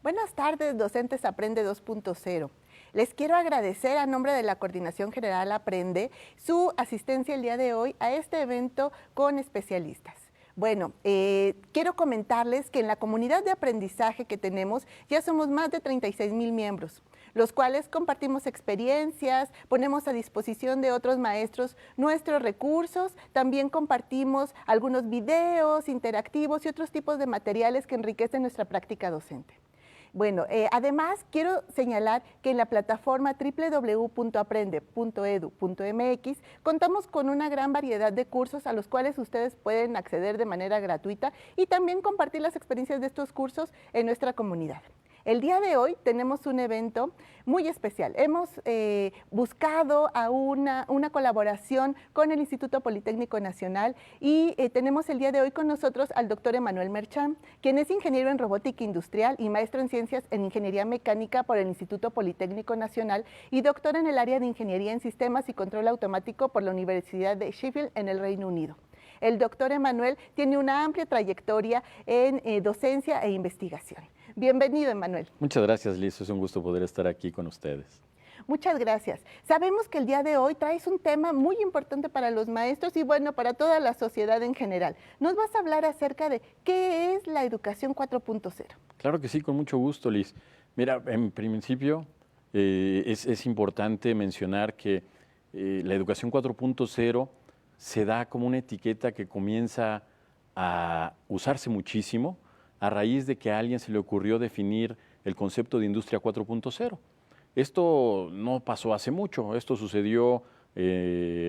Buenas tardes, docentes Aprende 2.0. Les quiero agradecer a nombre de la Coordinación General Aprende su asistencia el día de hoy a este evento con especialistas. Bueno, quiero comentarles que en la comunidad de aprendizaje que tenemos ya somos más de 36,000 miembros, los cuales compartimos experiencias, ponemos a disposición de otros maestros nuestros recursos, también compartimos algunos videos interactivos y otros tipos de materiales que enriquecen nuestra práctica docente. Bueno, además quiero señalar que en la plataforma www.aprende.edu.mx contamos con una gran variedad de cursos a los cuales ustedes pueden acceder de manera gratuita y también compartir las experiencias de estos cursos en nuestra comunidad. El día de hoy tenemos un evento muy especial. Hemos buscado a una colaboración con el Instituto Politécnico Nacional y tenemos el día de hoy con nosotros al doctor Emanuel Merchán, quien es ingeniero en robótica industrial y maestro en ciencias en ingeniería mecánica por el Instituto Politécnico Nacional y doctor en el área de ingeniería en sistemas y control automático por la Universidad de Sheffield en el Reino Unido. El doctor Emanuel tiene una amplia trayectoria en docencia e investigación. Bienvenido, Emanuel. Muchas gracias, Liz. Es un gusto poder estar aquí con ustedes. Muchas gracias. Sabemos que el día de hoy traes un tema muy importante para los maestros y, bueno, para toda la sociedad en general. Nos vas a hablar acerca de qué es la educación 4.0. Claro que sí, con mucho gusto, Liz. Mira, en principio es importante mencionar que la educación 4.0 se da como una etiqueta que comienza a usarse muchísimo a raíz de que a alguien se le ocurrió definir el concepto de industria 4.0. Esto no pasó hace mucho, esto sucedió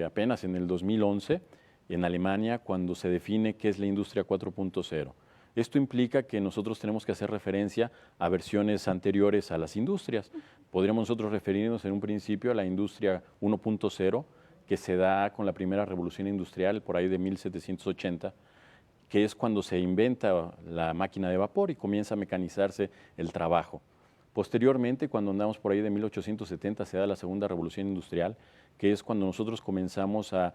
apenas en el 2011 en Alemania cuando se define qué es la industria 4.0. Esto implica que nosotros tenemos que hacer referencia a versiones anteriores a las industrias. Podríamos nosotros referirnos en un principio a la industria 1.0, que se da con la primera revolución industrial por ahí de 1780, que es cuando se inventa la máquina de vapor y comienza a mecanizarse el trabajo. Posteriormente, cuando andamos por ahí de 1870, se da la segunda revolución industrial, que es cuando nosotros comenzamos a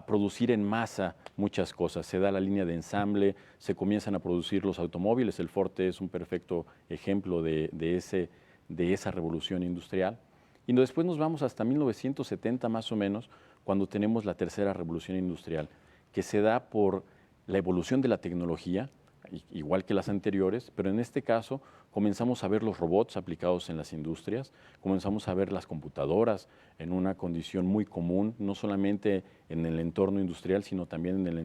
producir en masa muchas cosas. Se da la línea de ensamble, se comienzan a producir los automóviles. El Ford es un perfecto ejemplo de esa revolución industrial. Y después nos vamos hasta 1970 más o menos, cuando tenemos la tercera revolución industrial, que se da por la evolución de la tecnología, igual que las anteriores, pero en este caso comenzamos a ver los robots aplicados en las industrias, comenzamos a ver las computadoras en una condición muy común, no solamente en el entorno industrial, sino también en el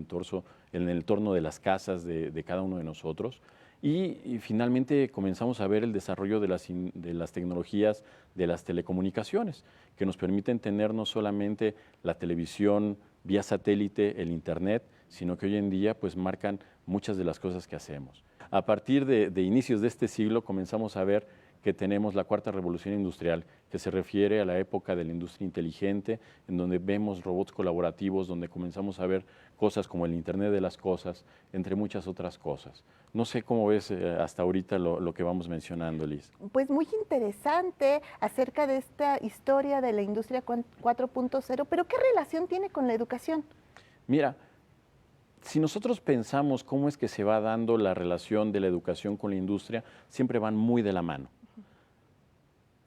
entorno de las casas de cada uno de nosotros. Y finalmente comenzamos a ver el desarrollo de las tecnologías de las telecomunicaciones, que nos permiten tener no solamente la televisión vía satélite, el internet, sino que hoy en día pues marcan muchas de las cosas que hacemos. A partir de inicios de este siglo comenzamos a ver que tenemos la cuarta revolución industrial, que se refiere a la época de la industria inteligente, en donde vemos robots colaborativos, donde comenzamos a ver cosas como el Internet de las cosas, entre muchas otras cosas. No sé cómo ves hasta ahorita lo que vamos mencionando, Liz. Pues muy interesante acerca de esta historia de la industria 4.0, pero ¿qué relación tiene con la educación? Mira, si nosotros pensamos cómo es que se va dando la relación de la educación con la industria, siempre van muy de la mano.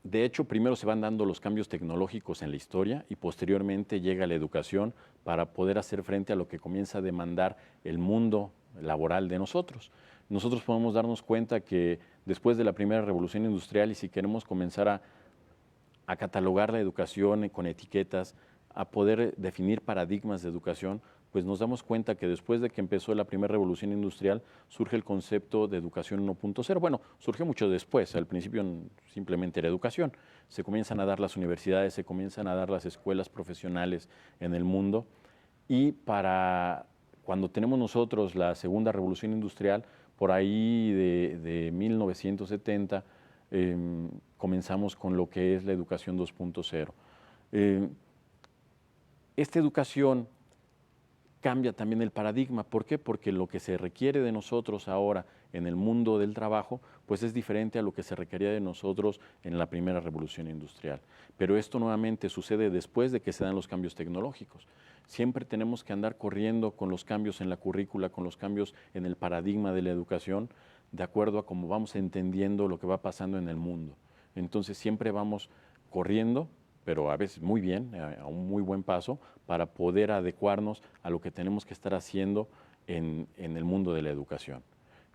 De hecho, primero se van dando los cambios tecnológicos en la historia y posteriormente llega la educación para poder hacer frente a lo que comienza a demandar el mundo laboral de nosotros. Nosotros podemos darnos cuenta que después de la primera revolución industrial, y si queremos comenzar a catalogar la educación con etiquetas, a poder definir paradigmas de educación, pues nos damos cuenta que después de que empezó la primera revolución industrial, surge el concepto de educación 1.0. Bueno, surgió mucho después, al principio simplemente era educación. Se comienzan a dar las universidades, se comienzan a dar las escuelas profesionales en el mundo, y para cuando tenemos nosotros la segunda revolución industrial, por ahí de 1970, comenzamos con lo que es la educación 2.0. Eh, esta educación cambia también el paradigma. ¿Por qué? Porque lo que se requiere de nosotros ahora en el mundo del trabajo, pues es diferente a lo que se requería de nosotros en la primera revolución industrial. Pero esto nuevamente sucede después de que se dan los cambios tecnológicos. Siempre tenemos que andar corriendo con los cambios en la currícula, con los cambios en el paradigma de la educación, de acuerdo a cómo vamos entendiendo lo que va pasando en el mundo. Entonces siempre vamos corriendo, pero a veces muy bien, a un muy buen paso, para poder adecuarnos a lo que tenemos que estar haciendo en el mundo de la educación.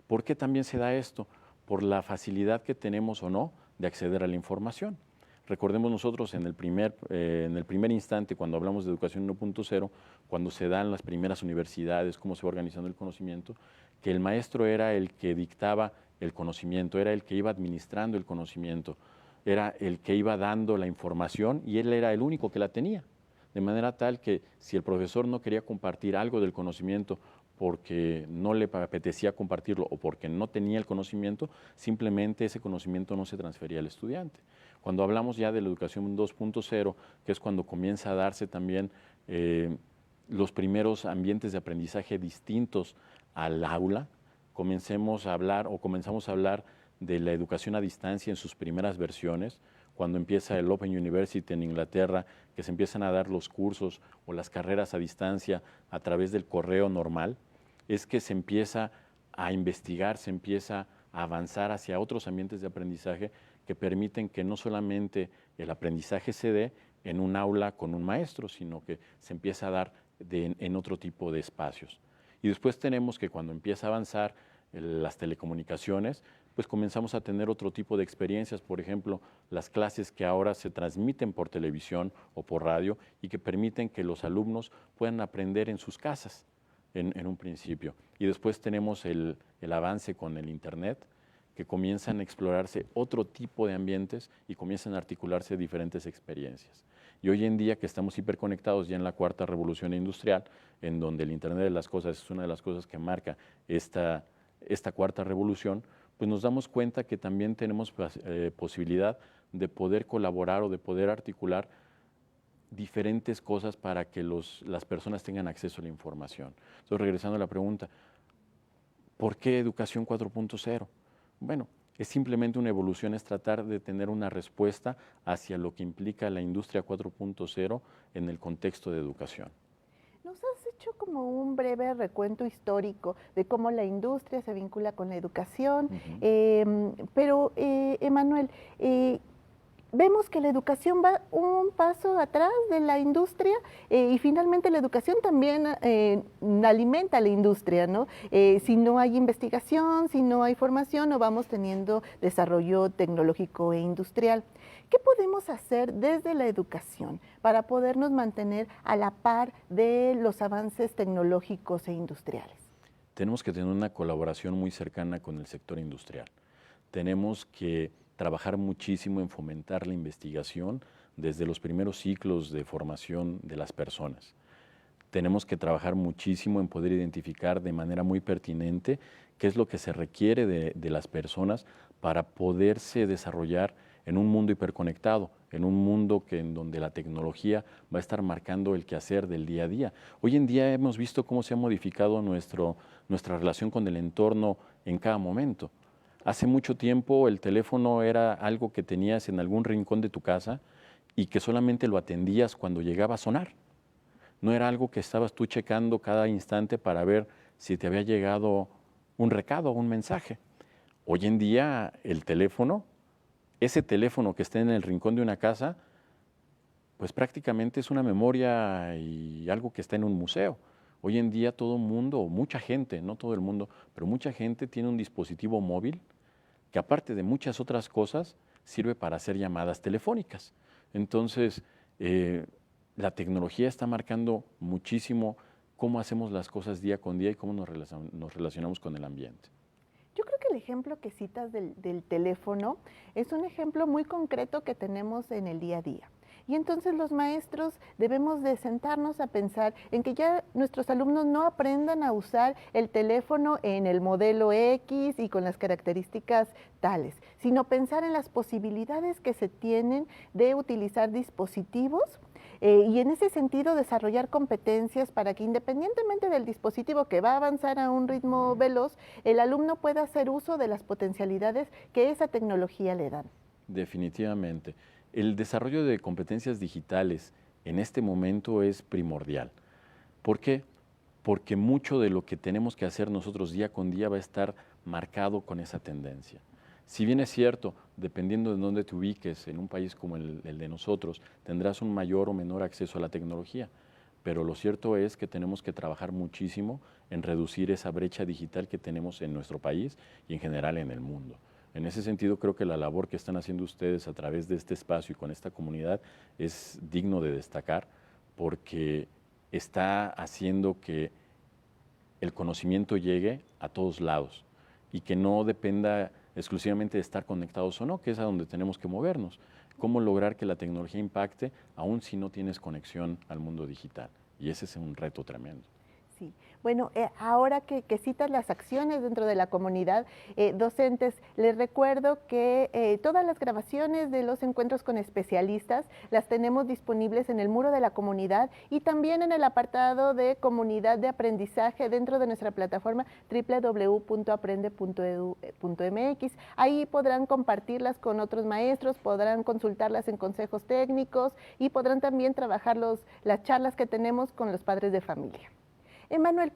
¿Por qué también se da esto? Por la facilidad que tenemos o no de acceder a la información. Recordemos nosotros en el primer instante, cuando hablamos de educación 1.0, cuando se dan las primeras universidades, cómo se va organizando el conocimiento, que el maestro era el que dictaba el conocimiento, era el que iba administrando el conocimiento, era el que iba dando la información y él era el único que la tenía. De manera tal que si el profesor no quería compartir algo del conocimiento porque no le apetecía compartirlo o porque no tenía el conocimiento, simplemente ese conocimiento no se transfería al estudiante. Cuando hablamos ya de la educación 2.0, que es cuando comienza a darse también los primeros ambientes de aprendizaje distintos al aula, comenzamos a hablar de la educación a distancia en sus primeras versiones, cuando empieza el Open University en Inglaterra, que se empiezan a dar los cursos o las carreras a distancia a través del correo normal, es que se empieza a investigar, se empieza a avanzar hacia otros ambientes de aprendizaje que permiten que no solamente el aprendizaje se dé en un aula con un maestro, sino que se empieza a dar en otro tipo de espacios. Y después tenemos que cuando empieza a avanzar las telecomunicaciones, pues comenzamos a tener otro tipo de experiencias, por ejemplo, las clases que ahora se transmiten por televisión o por radio y que permiten que los alumnos puedan aprender en sus casas en un principio. Y después tenemos el avance con el Internet, que comienzan a explorarse otro tipo de ambientes y comienzan a articularse diferentes experiencias. Y hoy en día que estamos hiperconectados ya en la cuarta revolución industrial, en donde el Internet de las cosas es una de las cosas que marca esta cuarta revolución, pues nos damos cuenta que también tenemos posibilidad de poder colaborar o de poder articular diferentes cosas para que las personas tengan acceso a la información. Entonces, regresando a la pregunta, ¿por qué educación 4.0? Bueno, es simplemente una evolución, es tratar de tener una respuesta hacia lo que implica la industria 4.0 en el contexto de educación. Nos has hecho como un breve recuento histórico de cómo la industria se vincula con la educación, pero Emanuel, vemos que la educación va un paso atrás de la industria y finalmente la educación también alimenta a la industria, ¿no? Si no hay investigación, si no hay formación, no vamos teniendo desarrollo tecnológico e industrial. ¿Qué podemos hacer desde la educación para podernos mantener a la par de los avances tecnológicos e industriales? Tenemos que tener una colaboración muy cercana con el sector industrial. Tenemos que trabajar muchísimo en fomentar la investigación desde los primeros ciclos de formación de las personas. Tenemos que trabajar muchísimo en poder identificar de manera muy pertinente qué es lo que se requiere de las personas para poderse desarrollar en un mundo hiperconectado, en un mundo en donde la tecnología va a estar marcando el quehacer del día a día. Hoy en día hemos visto cómo se ha modificado nuestra relación con el entorno en cada momento. Hace mucho tiempo el teléfono era algo que tenías en algún rincón de tu casa y que solamente lo atendías cuando llegaba a sonar. No era algo que estabas tú checando cada instante para ver si te había llegado un recado o un mensaje. Hoy en día el teléfono, ese teléfono que está en el rincón de una casa, pues prácticamente es una memoria y algo que está en un museo. Hoy en día todo el mundo, o mucha gente, no todo el mundo, pero mucha gente tiene un dispositivo móvil que aparte de muchas otras cosas sirve para hacer llamadas telefónicas. Entonces, la tecnología está marcando muchísimo cómo hacemos las cosas día con día y cómo nos relacionamos con el ambiente. Yo creo que el ejemplo que citas del teléfono es un ejemplo muy concreto que tenemos en el día a día. Y entonces los maestros debemos de sentarnos a pensar en que ya nuestros alumnos no aprendan a usar el teléfono en el modelo X y con las características tales, sino pensar en las posibilidades que se tienen de utilizar dispositivos y en ese sentido desarrollar competencias para que independientemente del dispositivo que va a avanzar a un ritmo veloz, el alumno pueda hacer uso de las potencialidades que esa tecnología le dan. Definitivamente. El desarrollo de competencias digitales en este momento es primordial. ¿Por qué? Porque mucho de lo que tenemos que hacer nosotros día con día va a estar marcado con esa tendencia. Si bien es cierto, dependiendo de dónde te ubiques, en un país como el de nosotros, tendrás un mayor o menor acceso a la tecnología, pero lo cierto es que tenemos que trabajar muchísimo en reducir esa brecha digital que tenemos en nuestro país y en general en el mundo. En ese sentido, creo que la labor que están haciendo ustedes a través de este espacio y con esta comunidad es digno de destacar porque está haciendo que el conocimiento llegue a todos lados y que no dependa exclusivamente de estar conectados o no, que es a donde tenemos que movernos. Cómo lograr que la tecnología impacte aun si no tienes conexión al mundo digital. Y ese es un reto tremendo. Sí. Bueno, ahora que citas las acciones dentro de la comunidad, docentes, les recuerdo que todas las grabaciones de los encuentros con especialistas las tenemos disponibles en el muro de la comunidad y también en el apartado de comunidad de aprendizaje dentro de nuestra plataforma www.aprende.edu.mx. Ahí podrán compartirlas con otros maestros, podrán consultarlas en consejos técnicos y podrán también trabajar las charlas que tenemos con los padres de familia. Emanuel,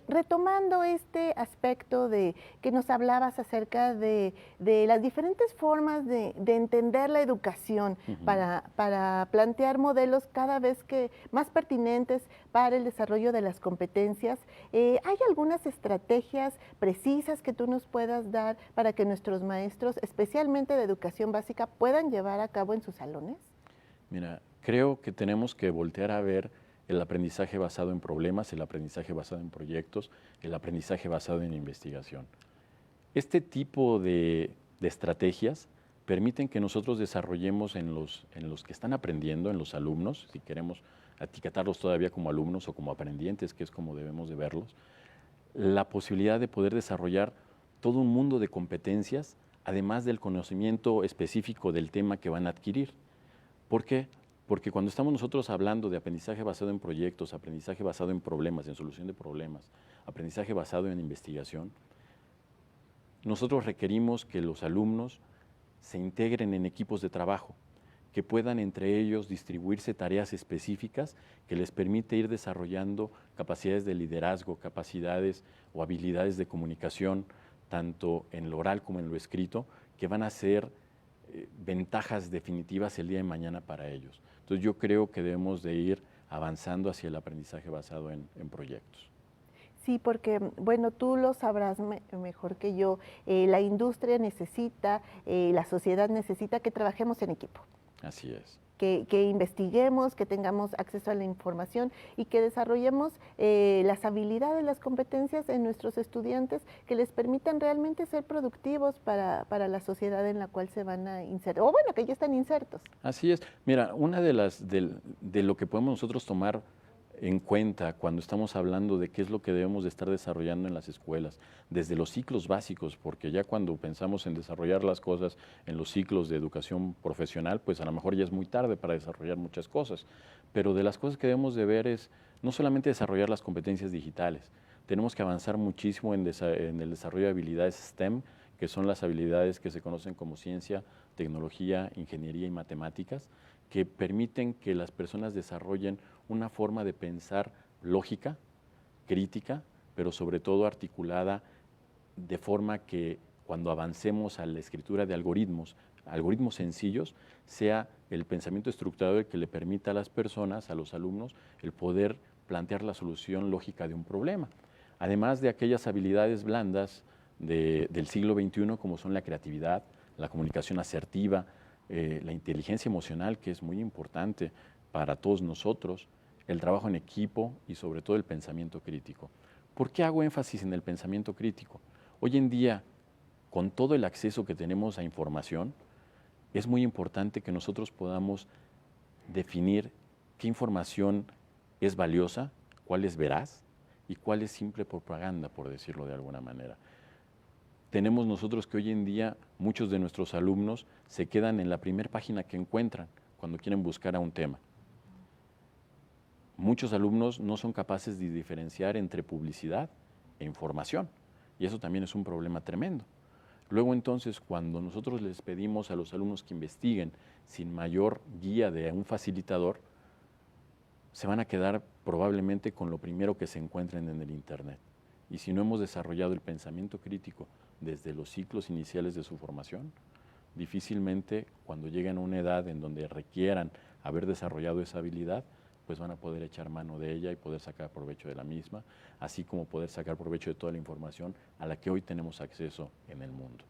retomando este aspecto de que nos hablabas acerca de las diferentes formas de entender la educación para plantear modelos cada vez que más pertinentes para el desarrollo de las competencias, ¿hay algunas estrategias precisas que tú nos puedas dar para que nuestros maestros, especialmente de educación básica, puedan llevar a cabo en sus salones? Mira, creo que tenemos que voltear a ver el aprendizaje basado en problemas, el aprendizaje basado en proyectos, el aprendizaje basado en investigación. Este tipo de estrategias permiten que nosotros desarrollemos en los que están aprendiendo, en los alumnos, si queremos etiquetarlos todavía como alumnos o como aprendientes, que es como debemos de verlos, la posibilidad de poder desarrollar todo un mundo de competencias, además del conocimiento específico del tema que van a adquirir. ¿Por qué? Porque cuando estamos nosotros hablando de aprendizaje basado en proyectos, aprendizaje basado en problemas, en solución de problemas, aprendizaje basado en investigación, nosotros requerimos que los alumnos se integren en equipos de trabajo, que puedan entre ellos distribuirse tareas específicas que les permite ir desarrollando capacidades de liderazgo, capacidades o habilidades de comunicación, tanto en lo oral como en lo escrito, que van a ser ventajas definitivas el día de mañana para ellos. Entonces yo creo que debemos de ir avanzando hacia el aprendizaje basado en proyectos. Sí, porque, bueno, tú lo sabrás mejor que yo, la industria necesita, la sociedad necesita que trabajemos en equipo. Así es. Que investiguemos, que tengamos acceso a la información y que desarrollemos las habilidades, las competencias en nuestros estudiantes que les permitan realmente ser productivos para la sociedad en la cual se van a insertar, o bueno, que ya están insertos. Así es. Mira, una de lo que podemos nosotros tomar en cuenta cuando estamos hablando de qué es lo que debemos de estar desarrollando en las escuelas, desde los ciclos básicos, porque ya cuando pensamos en desarrollar las cosas en los ciclos de educación profesional, pues a lo mejor ya es muy tarde para desarrollar muchas cosas, pero de las cosas que debemos de ver es no solamente desarrollar las competencias digitales, tenemos que avanzar muchísimo en el desarrollo de habilidades STEM, que son las habilidades que se conocen como ciencia, tecnología, ingeniería y matemáticas, que permiten que las personas desarrollen una forma de pensar lógica, crítica, pero sobre todo articulada de forma que cuando avancemos a la escritura de algoritmos sencillos, sea el pensamiento estructurado el que le permita a las personas, a los alumnos, el poder plantear la solución lógica de un problema. Además de aquellas habilidades blandas del siglo XXI, como son la creatividad, la comunicación asertiva, la inteligencia emocional, que es muy importante para todos nosotros, el trabajo en equipo y sobre todo el pensamiento crítico. ¿Por qué hago énfasis en el pensamiento crítico? Hoy en día, con todo el acceso que tenemos a información, es muy importante que nosotros podamos definir qué información es valiosa, cuál es veraz y cuál es simple propaganda, por decirlo de alguna manera. Tenemos nosotros que hoy en día muchos de nuestros alumnos se quedan en la primera página que encuentran cuando quieren buscar a un tema. Muchos alumnos no son capaces de diferenciar entre publicidad e información, y eso también es un problema tremendo. Luego entonces, cuando nosotros les pedimos a los alumnos que investiguen sin mayor guía de un facilitador, se van a quedar probablemente con lo primero que se encuentren en el Internet. Y si no hemos desarrollado el pensamiento crítico desde los ciclos iniciales de su formación, difícilmente cuando lleguen a una edad en donde requieran haber desarrollado esa habilidad, pues van a poder echar mano de ella y poder sacar provecho de la misma, así como poder sacar provecho de toda la información a la que hoy tenemos acceso en el mundo.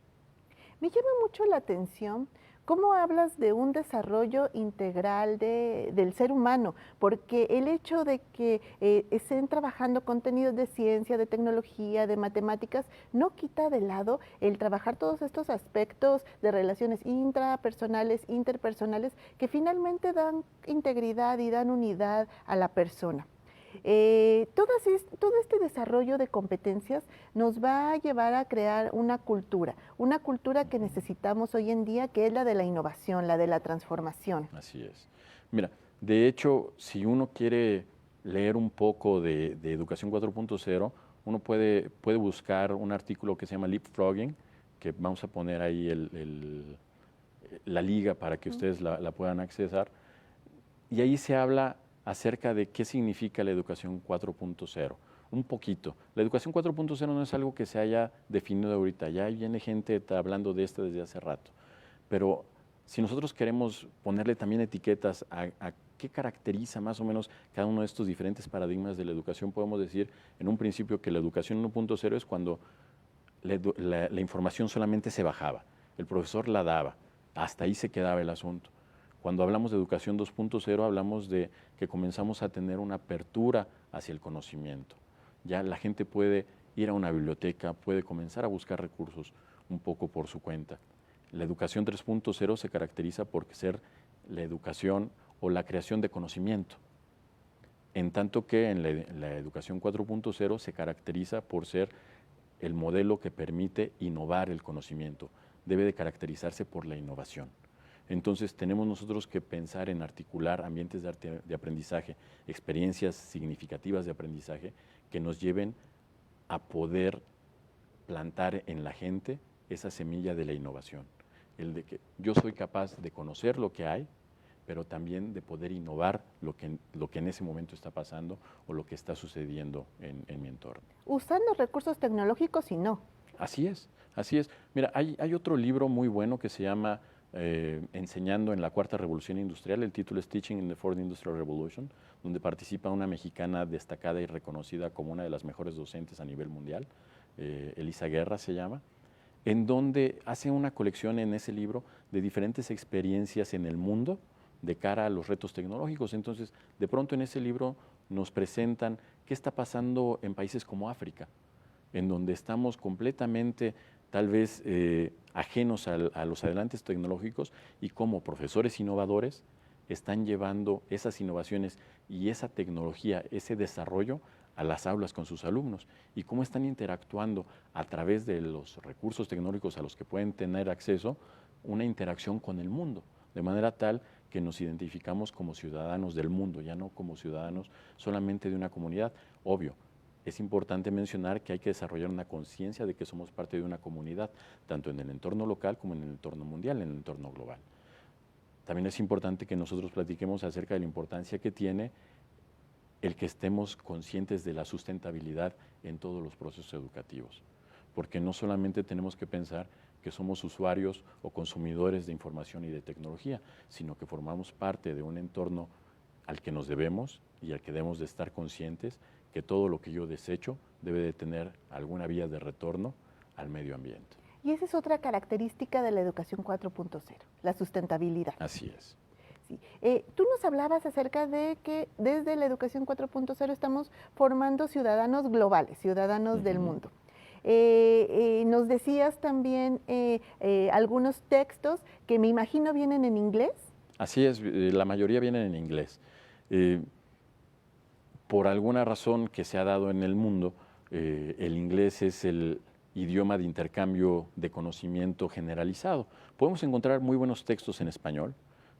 Me llama mucho la atención cómo hablas de un desarrollo integral del ser humano, porque el hecho de que estén trabajando contenidos de ciencia, de tecnología, de matemáticas, no quita de lado el trabajar todos estos aspectos de relaciones intrapersonales, interpersonales, que finalmente dan integridad y dan unidad a la persona. Todo este desarrollo de competencias nos va a llevar a crear una cultura que necesitamos hoy en día, que es la de la innovación, la de la transformación. Así es. Mira, de hecho, si uno quiere leer un poco de Educación 4.0, uno puede buscar un artículo que se llama Leapfrogging, que vamos a poner ahí la liga para que ustedes la puedan accesar, y ahí se habla acerca de qué significa la educación 4.0. Un poquito. La educación 4.0 no es algo que se haya definido ahorita, ya viene gente hablando de esto desde hace rato. Pero si nosotros queremos ponerle también etiquetas a qué caracteriza más o menos cada uno de estos diferentes paradigmas de la educación, podemos decir en un principio que la educación 1.0 es cuando la información solamente se bajaba, el profesor la daba, hasta ahí se quedaba el asunto. Cuando hablamos de educación 2.0 hablamos de que comenzamos a tener una apertura hacia el conocimiento. Ya la gente puede ir a una biblioteca, puede comenzar a buscar recursos un poco por su cuenta. La educación 3.0 se caracteriza por ser la educación o la creación de conocimiento, en tanto que en la educación 4.0 se caracteriza por ser el modelo que permite innovar el conocimiento. Debe de caracterizarse por la innovación. Entonces tenemos nosotros que pensar en articular ambientes de aprendizaje, experiencias significativas de aprendizaje que nos lleven a poder plantar en la gente esa semilla de la innovación. El de que yo soy capaz de conocer lo que hay, pero también de poder innovar lo que en ese momento está pasando o lo que está sucediendo en mi entorno. Usando recursos tecnológicos y no. Así es, así es. Mira, hay otro libro muy bueno que se llama Enseñando en la Cuarta Revolución Industrial, el título es Teaching in the Fourth Industrial Revolution, donde participa una mexicana destacada y reconocida como una de las mejores docentes a nivel mundial, Elisa Guerra se llama, en donde hace una colección en ese libro de diferentes experiencias en el mundo de cara a los retos tecnológicos. Entonces, de pronto en ese libro nos presentan qué está pasando en países como África, en donde estamos completamente tal vez ajenos a los adelantes tecnológicos y como profesores innovadores están llevando esas innovaciones y esa tecnología, ese desarrollo a las aulas con sus alumnos y cómo están interactuando a través de los recursos tecnológicos a los que pueden tener acceso, una interacción con el mundo, de manera tal que nos identificamos como ciudadanos del mundo, ya no como ciudadanos solamente de una comunidad. Obvio, es importante mencionar que hay que desarrollar una conciencia de que somos parte de una comunidad, tanto en el entorno local como en el entorno mundial, en el entorno global. También es importante que nosotros platiquemos acerca de la importancia que tiene el que estemos conscientes de la sustentabilidad en todos los procesos educativos, porque no solamente tenemos que pensar que somos usuarios o consumidores de información y de tecnología, sino que formamos parte de un entorno al que nos debemos y al que debemos de estar conscientes que todo lo que yo desecho debe de tener alguna vía de retorno al medio ambiente. Y esa es otra característica de la educación 4.0, la sustentabilidad. Así es. Sí. Tú nos hablabas acerca de que desde la educación 4.0 estamos formando ciudadanos globales, ciudadanos del mundo. Nos decías también algunos textos que me imagino vienen en inglés. Así es, la mayoría vienen en inglés. Eh, por alguna razón que se ha dado en el mundo, el inglés es el idioma de intercambio de conocimiento generalizado. Podemos encontrar muy buenos textos en español,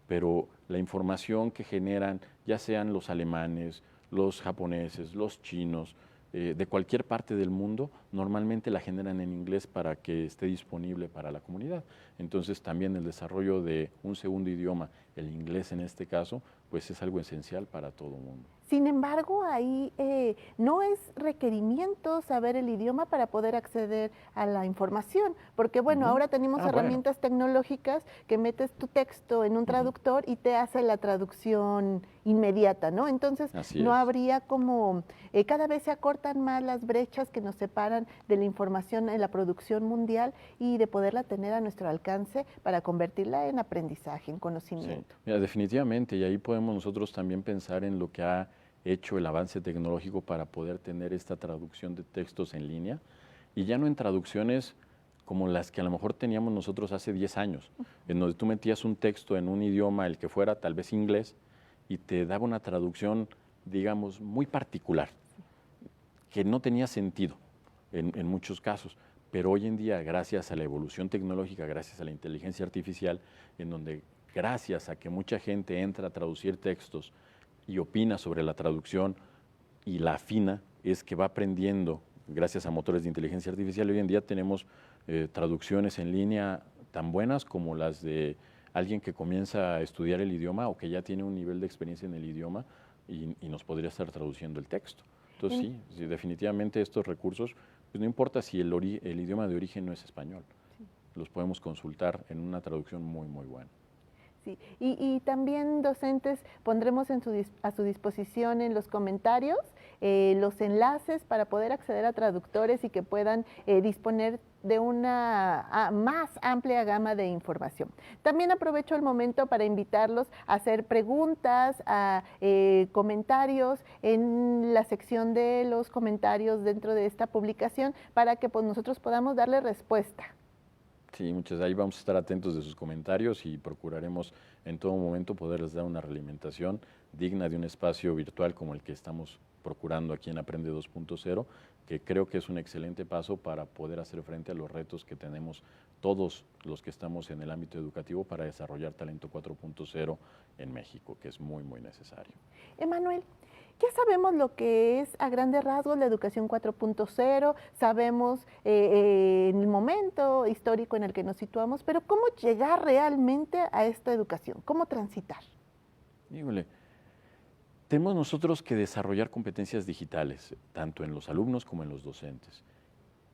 pero la información que generan, ya sean los alemanes, los japoneses, los chinos, de cualquier parte del mundo, normalmente la generan en inglés para que esté disponible para la comunidad. Entonces también el desarrollo de un segundo idioma, el inglés en este caso, pues es algo esencial para todo el mundo. Sin embargo, ahí no es requerimiento saber el idioma para poder acceder a la información, porque bueno, ahora tenemos herramientas tecnológicas que metes tu texto en un traductor y te hace la traducción inmediata, ¿no? Entonces, no habría como, cada vez se acortan más las brechas que nos separan de la información en la producción mundial y de poderla tener a nuestro alcance para convertirla en aprendizaje, en conocimiento. Sí. Mira, definitivamente, y ahí podemos nosotros también pensar en lo que ha hecho el avance tecnológico para poder tener esta traducción de textos en línea, y ya no en traducciones como las que a lo mejor teníamos nosotros hace 10 años, en donde tú metías un texto en un idioma, el que fuera, tal vez inglés, y te daba una traducción, digamos, muy particular, que no tenía sentido en muchos casos. Pero hoy en día, gracias a la evolución tecnológica, gracias a la inteligencia artificial, en donde gracias a que mucha gente entra a traducir textos y opina sobre la traducción y la afina, es que va aprendiendo gracias a motores de inteligencia artificial. Hoy en día tenemos traducciones en línea tan buenas como las de alguien que comienza a estudiar el idioma o que ya tiene un nivel de experiencia en el idioma y nos podría estar traduciendo el texto. Entonces sí, definitivamente estos recursos, pues no importa si el idioma de origen no es español, los podemos consultar en una traducción muy, muy buena. Sí. Y también docentes pondremos a su disposición en los comentarios los enlaces para poder acceder a traductores y que puedan disponer de una más amplia gama de información. También aprovecho el momento para invitarlos a hacer preguntas, a comentarios en la sección de los comentarios dentro de esta publicación para que pues, nosotros podamos darle respuesta. Sí, muchas. Ahí vamos a estar atentos de sus comentarios y procuraremos en todo momento poderles dar una realimentación digna de un espacio virtual como el que estamos procurando aquí en Aprende 2.0, que creo que es un excelente paso para poder hacer frente a los retos que tenemos todos los que estamos en el ámbito educativo para desarrollar talento 4.0 en México, que es muy, muy necesario. Emanuel, ya sabemos lo que es a grandes rasgos la educación 4.0, sabemos en el momento histórico en el que nos situamos, pero ¿cómo llegar realmente a esta educación? ¿Cómo transitar? Híjole, tenemos nosotros que desarrollar competencias digitales, tanto en los alumnos como en los docentes.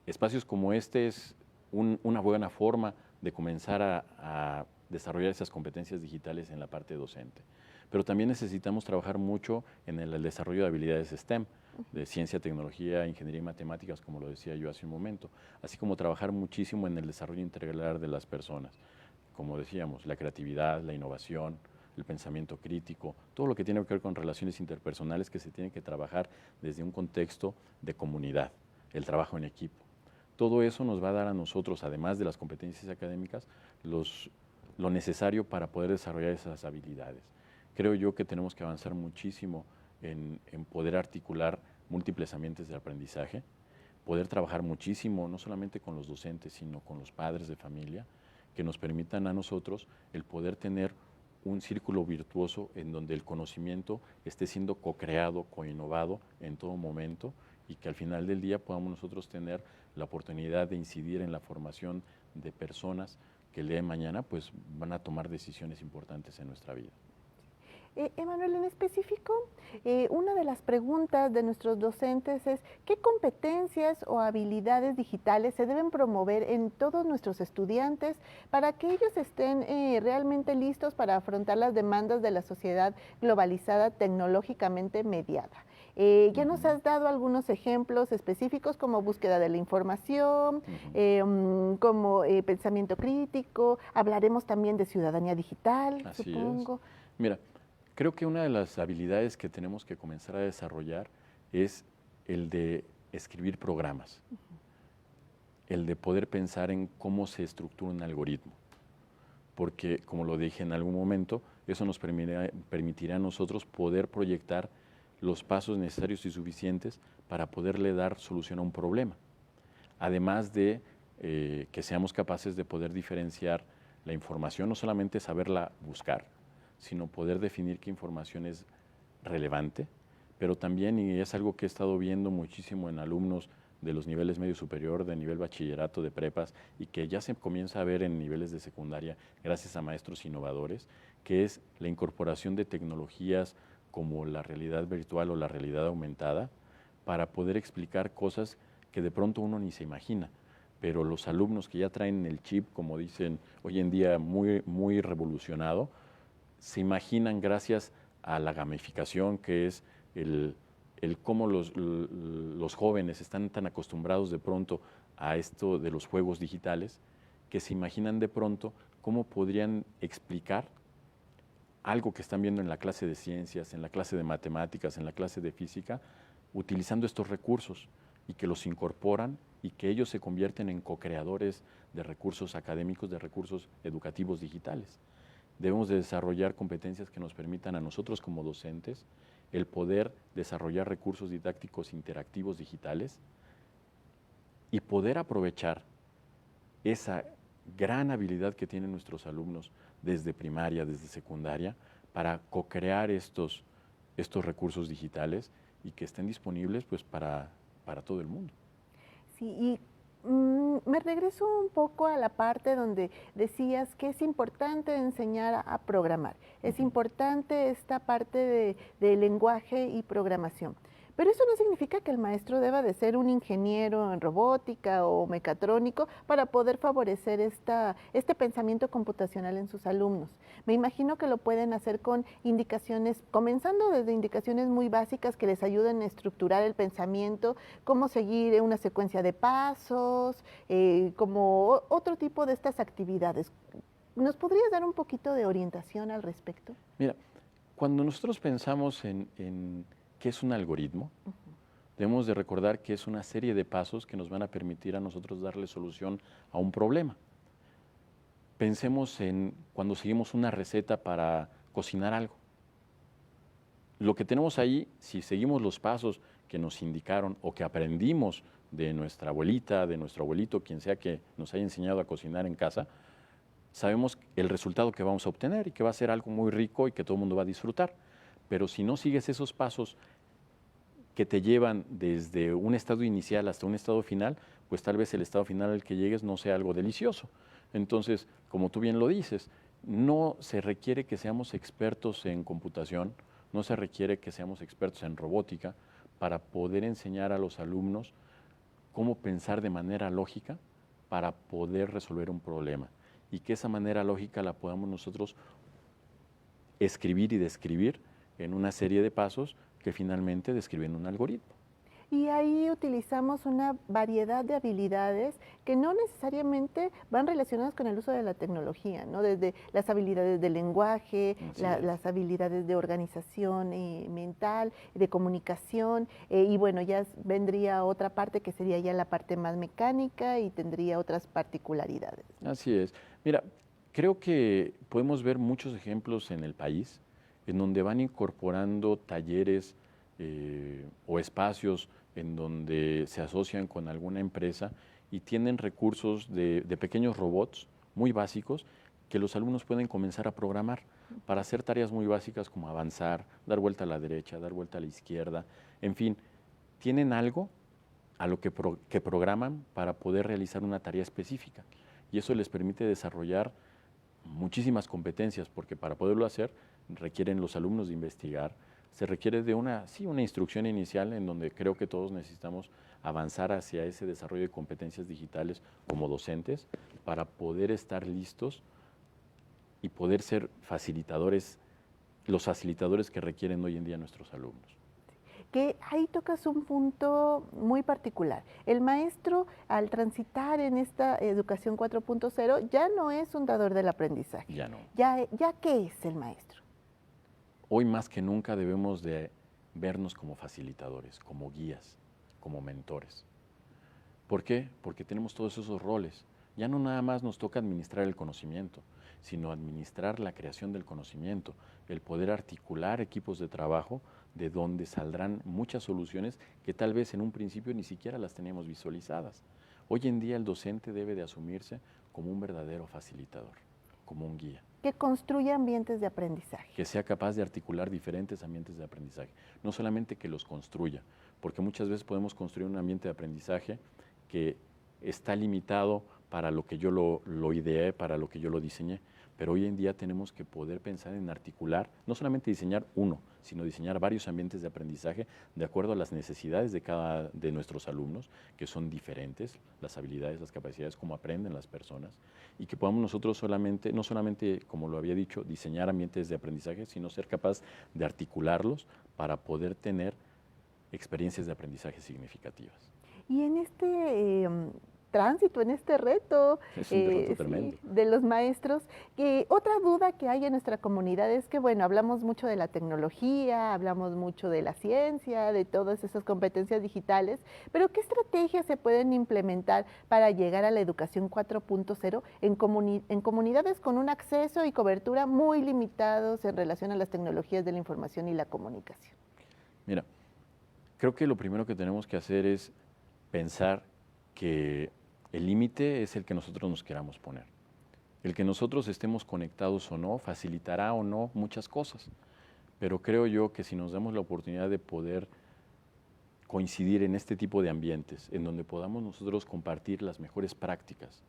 Espacios como este es una buena forma de comenzar a desarrollar esas competencias digitales en la parte docente. Pero también necesitamos trabajar mucho en el desarrollo de habilidades STEM, de ciencia, tecnología, ingeniería y matemáticas, como lo decía yo hace un momento, así como trabajar muchísimo en el desarrollo integral de las personas, como decíamos, la creatividad, la innovación, el pensamiento crítico, todo lo que tiene que ver con relaciones interpersonales que se tienen que trabajar desde un contexto de comunidad, el trabajo en equipo. Todo eso nos va a dar a nosotros, además de las competencias académicas, lo necesario para poder desarrollar esas habilidades. Creo yo que tenemos que avanzar muchísimo en poder articular múltiples ambientes de aprendizaje, poder trabajar muchísimo, no solamente con los docentes, sino con los padres de familia, que nos permitan a nosotros el poder tener un círculo virtuoso en donde el conocimiento esté siendo co-creado, co-innovado en todo momento y que al final del día podamos nosotros tener la oportunidad de incidir en la formación de personas que el día de mañana pues, van a tomar decisiones importantes en nuestra vida. Emanuel, en específico, una de las preguntas de nuestros docentes es ¿qué competencias o habilidades digitales se deben promover en todos nuestros estudiantes para que ellos estén realmente listos para afrontar las demandas de la sociedad globalizada tecnológicamente mediada? Ya nos has dado algunos ejemplos específicos como búsqueda de la información, como pensamiento crítico, hablaremos también de ciudadanía digital, Así supongo. Es. Mira, creo que una de las habilidades que tenemos que comenzar a desarrollar es el de escribir programas. el de poder pensar en cómo se estructura un algoritmo, porque como lo dije en algún momento, eso nos permitirá a nosotros poder proyectar los pasos necesarios y suficientes para poderle dar solución a un problema, además de que seamos capaces de poder diferenciar la información, no solamente saberla buscar, sino poder definir qué información es relevante, pero también, y es algo que he estado viendo muchísimo en alumnos de los niveles medio superior, de nivel bachillerato, de prepas, y que ya se comienza a ver en niveles de secundaria gracias a maestros innovadores, que es la incorporación de tecnologías como la realidad virtual o la realidad aumentada para poder explicar cosas que de pronto uno ni se imagina. Pero los alumnos que ya traen el chip, como dicen hoy en día, muy revolucionado, se imaginan gracias a la gamificación, que es el cómo los jóvenes están tan acostumbrados de pronto a esto de los juegos digitales, que se imaginan de pronto cómo podrían explicar algo que están viendo en la clase de ciencias, en la clase de matemáticas, en la clase de física, utilizando estos recursos y que los incorporan y que ellos se convierten en co-creadores de recursos académicos, de recursos educativos digitales. Debemos de desarrollar competencias que nos permitan a nosotros como docentes el poder desarrollar recursos didácticos interactivos digitales y poder aprovechar esa gran habilidad que tienen nuestros alumnos desde primaria, desde secundaria, para co-crear estos recursos digitales y que estén disponibles pues, para todo el mundo. Sí, y me regreso un poco a la parte donde decías que es importante enseñar a programar, es importante esta parte de lenguaje y programación. Pero eso no significa que el maestro deba de ser un ingeniero en robótica o mecatrónico para poder favorecer este pensamiento computacional en sus alumnos. Me imagino que lo pueden hacer con indicaciones, comenzando desde indicaciones muy básicas que les ayuden a estructurar el pensamiento, cómo seguir una secuencia de pasos, como otro tipo de estas actividades. ¿Nos podrías dar un poquito de orientación al respecto? Mira, cuando nosotros pensamos en qué es un algoritmo, debemos de recordar que es una serie de pasos que nos van a permitir a nosotros darle solución a un problema. Pensemos en cuando seguimos una receta para cocinar algo. Lo que tenemos ahí, si seguimos los pasos que nos indicaron o que aprendimos de nuestra abuelita, de nuestro abuelito, quien sea que nos haya enseñado a cocinar en casa, sabemos el resultado que vamos a obtener y que va a ser algo muy rico y que todo el mundo va a disfrutar. Pero si no sigues esos pasos que te llevan desde un estado inicial hasta un estado final, pues tal vez el estado final al que llegues no sea algo delicioso. Entonces, como tú bien lo dices, no se requiere que seamos expertos en computación, no se requiere que seamos expertos en robótica para poder enseñar a los alumnos cómo pensar de manera lógica para poder resolver un problema y que esa manera lógica la podamos nosotros escribir y describir en una serie de pasos que finalmente describen un algoritmo. Y ahí utilizamos una variedad de habilidades que no necesariamente van relacionadas con el uso de la tecnología, ¿no? Desde las habilidades de lenguaje, las habilidades de organización mental, de comunicación, y bueno, ya vendría otra parte que sería ya la parte más mecánica y tendría otras particularidades. Así es. Mira, creo que podemos ver muchos ejemplos en el país en donde van incorporando talleres o espacios en donde se asocian con alguna empresa y tienen recursos de pequeños robots muy básicos que los alumnos pueden comenzar a programar para hacer tareas muy básicas como avanzar, dar vuelta a la derecha, dar vuelta a la izquierda, en fin, tienen algo a lo que programan para poder realizar una tarea específica y eso les permite desarrollar muchísimas competencias porque para poderlo hacer requieren los alumnos de investigar, se requiere de una instrucción inicial en donde creo que todos necesitamos avanzar hacia ese desarrollo de competencias digitales como docentes para poder estar listos y poder ser facilitadores, los facilitadores que requieren hoy en día nuestros alumnos. Que ahí tocas un punto muy particular. El maestro, al transitar en esta educación 4.0, ya no es un dador del aprendizaje. Ya no. ¿Ya qué es el maestro? Hoy más que nunca debemos de vernos como facilitadores, como guías, como mentores. ¿Por qué? Porque tenemos todos esos roles. Ya no nada más nos toca administrar el conocimiento, sino administrar la creación del conocimiento, el poder articular equipos de trabajo de donde saldrán muchas soluciones que tal vez en un principio ni siquiera las teníamos visualizadas. Hoy en día el docente debe de asumirse como un verdadero facilitador, como un guía. Que construya ambientes de aprendizaje. Que sea capaz de articular diferentes ambientes de aprendizaje. No solamente que los construya, porque muchas veces podemos construir un ambiente de aprendizaje que está limitado para lo que yo lo ideé, para lo que yo lo diseñé. Pero hoy en día tenemos que poder pensar en articular, no solamente diseñar uno, sino diseñar varios ambientes de aprendizaje de acuerdo a las necesidades de cada de nuestros alumnos, que son diferentes, las habilidades, las capacidades, cómo aprenden las personas, y que podamos nosotros solamente, no solamente, como lo había dicho, diseñar ambientes de aprendizaje, sino ser capaz de articularlos para poder tener experiencias de aprendizaje significativas. Y en este tránsito, en este reto, Es un reto tremendo. de los maestros, otra duda que hay en nuestra comunidad es que, bueno, hablamos mucho de la tecnología, hablamos mucho de la ciencia, de todas esas competencias digitales, pero ¿qué estrategias se pueden implementar para llegar a la educación 4.0 en comunidades con un acceso y cobertura muy limitados en relación a las tecnologías de la información y la comunicación? Mira, creo que lo primero que tenemos que hacer es pensar que el límite es el que nosotros nos queramos poner. El que nosotros estemos conectados o no facilitará o no muchas cosas, pero creo yo que si nos damos la oportunidad de poder coincidir en este tipo de ambientes, en donde podamos nosotros compartir las mejores prácticas,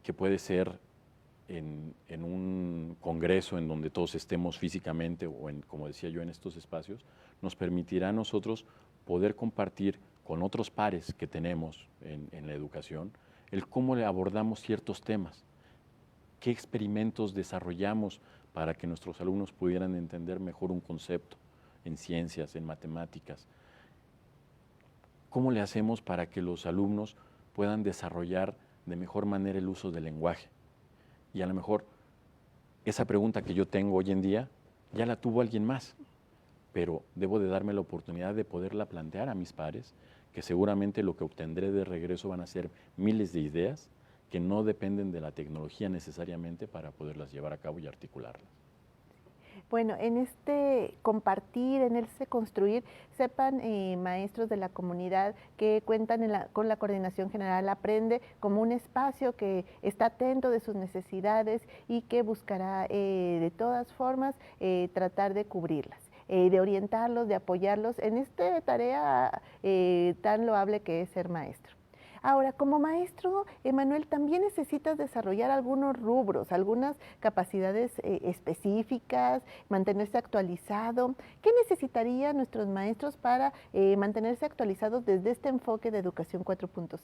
que puede ser en un congreso en donde todos estemos físicamente o, como decía yo, en estos espacios, nos permitirá a nosotros poder compartir con otros pares que tenemos en la educación, el cómo le abordamos ciertos temas, qué experimentos desarrollamos para que nuestros alumnos pudieran entender mejor un concepto en ciencias, en matemáticas, cómo le hacemos para que los alumnos puedan desarrollar de mejor manera el uso del lenguaje. Y a lo mejor esa pregunta que yo tengo hoy en día ya la tuvo alguien más, pero debo de darme la oportunidad de poderla plantear a mis pares, que seguramente lo que obtendré de regreso van a ser miles de ideas que no dependen de la tecnología necesariamente para poderlas llevar a cabo y articularlas. Bueno, en este compartir, en este construir, sepan maestros de la comunidad que cuentan con la Coordinación General Aprende como un espacio que está atento de sus necesidades y que buscará de todas formas tratar de cubrirlas. De orientarlos, de apoyarlos en esta tarea tan loable que es ser maestro. Ahora, como maestro, Emanuel, también necesitas desarrollar algunos rubros, algunas capacidades específicas, mantenerse actualizado. ¿Qué necesitarían nuestros maestros para mantenerse actualizados desde este enfoque de educación 4.0?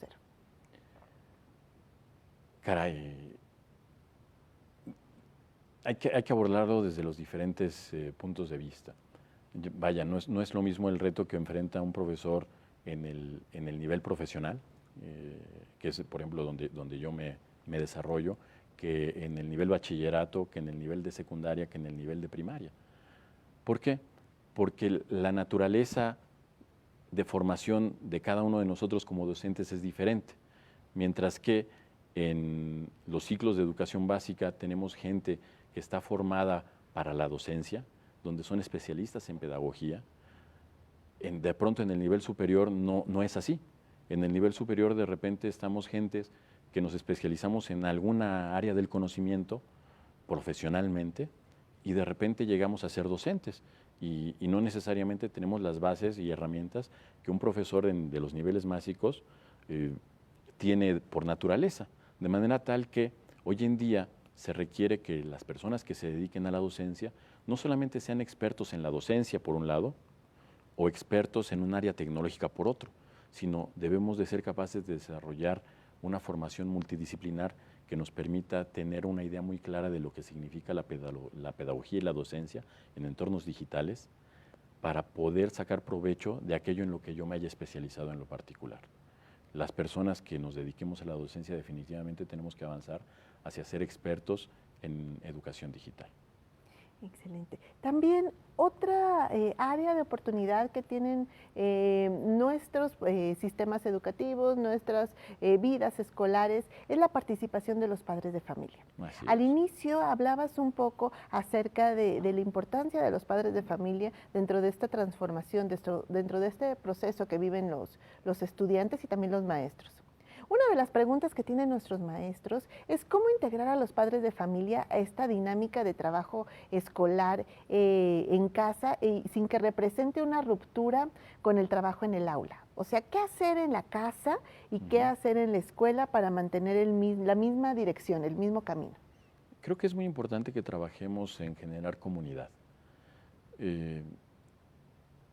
Caray, hay que abordarlo desde los diferentes puntos de vista. Vaya, no es lo mismo el reto que enfrenta un profesor en el nivel profesional, que es, por ejemplo, donde yo me desarrollo, que en el nivel bachillerato, que en el nivel de secundaria, que en el nivel de primaria. ¿Por qué? Porque la naturaleza de formación de cada uno de nosotros como docentes es diferente. Mientras que en los ciclos de educación básica tenemos gente que está formada para la docencia, donde son especialistas en pedagogía. De pronto en el nivel superior no es así. En el nivel superior de repente estamos gentes que nos especializamos en alguna área del conocimiento profesionalmente y de repente llegamos a ser docentes y no necesariamente tenemos las bases y herramientas que un profesor de los niveles básicos tiene por naturaleza. De manera tal que hoy en día se requiere que las personas que se dediquen a la docencia no solamente sean expertos en la docencia por un lado o expertos en un área tecnológica por otro, sino debemos de ser capaces de desarrollar una formación multidisciplinar que nos permita tener una idea muy clara de lo que significa la pedagogía y la docencia en entornos digitales para poder sacar provecho de aquello en lo que yo me haya especializado en lo particular. Las personas que nos dediquemos a la docencia definitivamente tenemos que avanzar hacia ser expertos en educación digital. Excelente. También otra área de oportunidad que tienen nuestros sistemas educativos, nuestras vidas escolares, es la participación de los padres de familia. Así Al es. inicio hablabas un poco acerca de la importancia de los padres de familia dentro de esta transformación, dentro de este proceso que viven los estudiantes y también los maestros. Una de las preguntas que tienen nuestros maestros es cómo integrar a los padres de familia a esta dinámica de trabajo escolar en casa sin que represente una ruptura con el trabajo en el aula. O sea, ¿qué hacer en la casa y qué hacer en la escuela para mantener la misma dirección, el mismo camino? Creo que es muy importante que trabajemos en generar comunidad. Eh,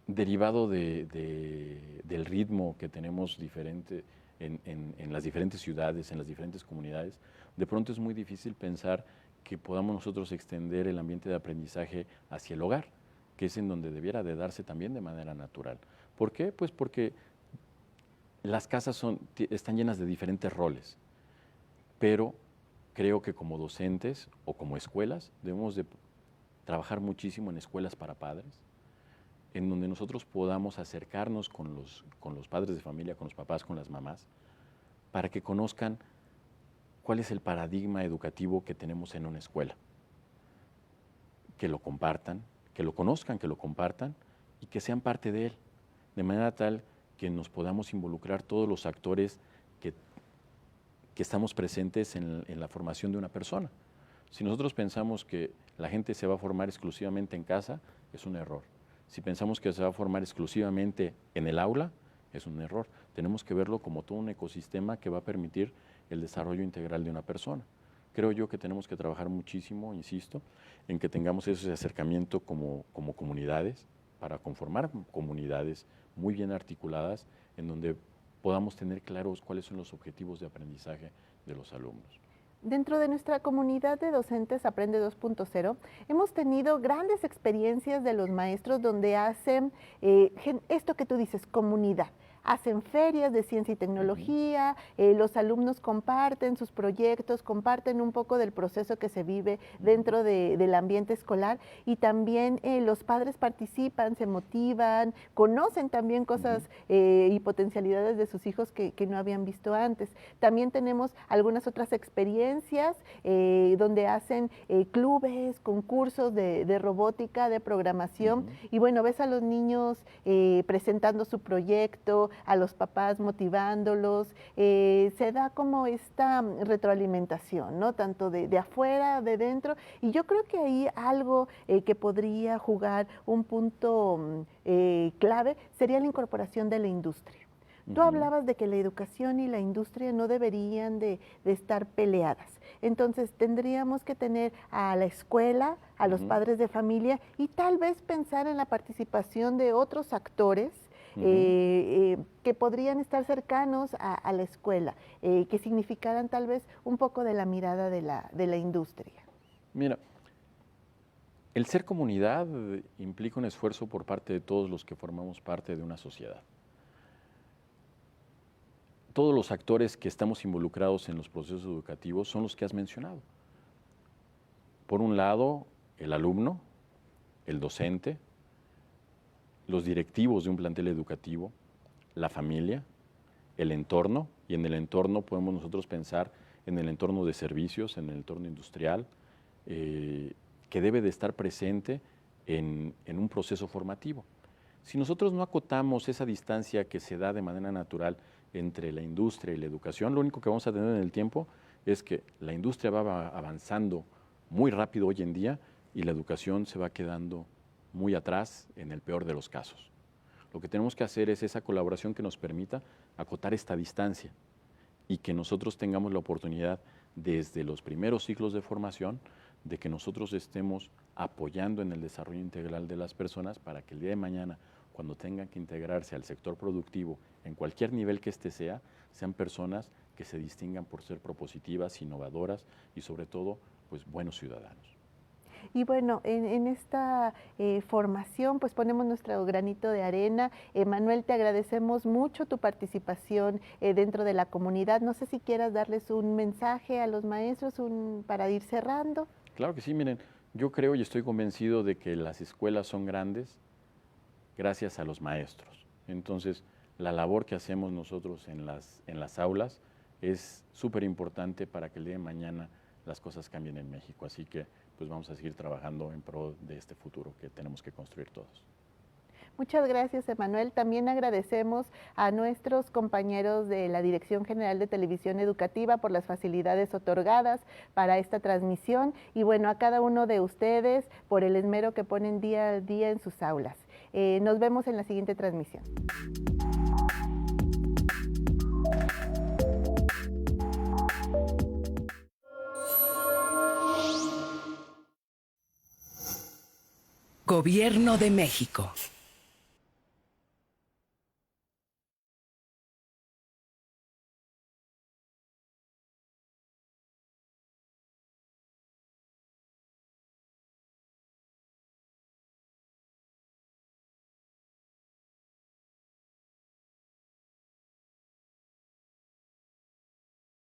Derivado del ritmo que tenemos diferente en las diferentes ciudades, en las diferentes comunidades, de pronto es muy difícil pensar que podamos nosotros extender el ambiente de aprendizaje hacia el hogar, que es en donde debiera de darse también de manera natural. ¿Por qué? Pues porque las casas están llenas de diferentes roles, pero creo que como docentes o como escuelas debemos de trabajar muchísimo en escuelas para padres, en donde nosotros podamos acercarnos con los padres de familia, con los papás, con las mamás, para que conozcan cuál es el paradigma educativo que tenemos en una escuela. Que lo compartan, que lo conozcan, que lo compartan y que sean parte de él, de manera tal que nos podamos involucrar todos los actores que estamos presentes en la formación de una persona. Si nosotros pensamos que la gente se va a formar exclusivamente en casa, es un error. Si pensamos que se va a formar exclusivamente en el aula, es un error. Tenemos que verlo como todo un ecosistema que va a permitir el desarrollo integral de una persona. Creo yo que tenemos que trabajar muchísimo, insisto, en que tengamos ese acercamiento como comunidades, para conformar comunidades muy bien articuladas, en donde podamos tener claros cuáles son los objetivos de aprendizaje de los alumnos. Dentro de nuestra comunidad de docentes Aprende 2.0, hemos tenido grandes experiencias de los maestros donde hacen esto que tú dices, comunidad. Hacen ferias de ciencia y tecnología, los alumnos comparten sus proyectos, comparten un poco del proceso que se vive dentro del ambiente escolar y también los padres participan, se motivan, conocen también cosas y potencialidades de sus hijos que no habían visto antes. También tenemos algunas otras experiencias donde hacen clubes, concursos de robótica, de programación y bueno, ves a los niños presentando su proyecto, a los papás motivándolos, se da como esta retroalimentación, ¿no? Tanto de afuera, de dentro, y yo creo que ahí algo que podría jugar un punto clave sería la incorporación de la industria. Tú hablabas de que la educación y la industria no deberían de estar peleadas. Entonces, tendríamos que tener a la escuela, a los padres de familia y tal vez pensar en la participación de otros actores que podrían estar cercanos a la escuela, que significaran tal vez un poco de la mirada de la industria. Mira, el ser comunidad implica un esfuerzo por parte de todos los que formamos parte de una sociedad. Todos los actores que estamos involucrados en los procesos educativos son los que has mencionado. Por un lado, el alumno, el docente, los directivos de un plantel educativo, la familia, el entorno, y en el entorno podemos nosotros pensar en el entorno de servicios, en el entorno industrial, que debe de estar presente en un proceso formativo. Si nosotros no acotamos esa distancia que se da de manera natural entre la industria y la educación, lo único que vamos a tener en el tiempo es que la industria va avanzando muy rápido hoy en día y la educación se va quedando muy atrás en el peor de los casos. Lo que tenemos que hacer es esa colaboración que nos permita acotar esta distancia y que nosotros tengamos la oportunidad desde los primeros ciclos de formación de que nosotros estemos apoyando en el desarrollo integral de las personas para que el día de mañana, cuando tengan que integrarse al sector productivo, en cualquier nivel que éste sea, sean personas que se distingan por ser propositivas, innovadoras y sobre todo, pues buenos ciudadanos. Y bueno, en esta formación pues ponemos nuestro granito de arena. Manuel, te agradecemos mucho tu participación dentro de la comunidad. No sé si quieras darles un mensaje a los maestros para ir cerrando. Claro que sí, miren, Yo creo y estoy convencido de que las escuelas son grandes gracias a los maestros. Entonces, la labor que hacemos nosotros en las aulas es súper importante para que el día de mañana las cosas cambien en México. Así que pues vamos a seguir trabajando en pro de este futuro que tenemos que construir todos. Muchas gracias, Emanuel. También agradecemos a nuestros compañeros de la Dirección General de Televisión Educativa por las facilidades otorgadas para esta transmisión y bueno, a cada uno de ustedes por el esmero que ponen día a día en sus aulas. Nos vemos en la siguiente transmisión. Gobierno de México.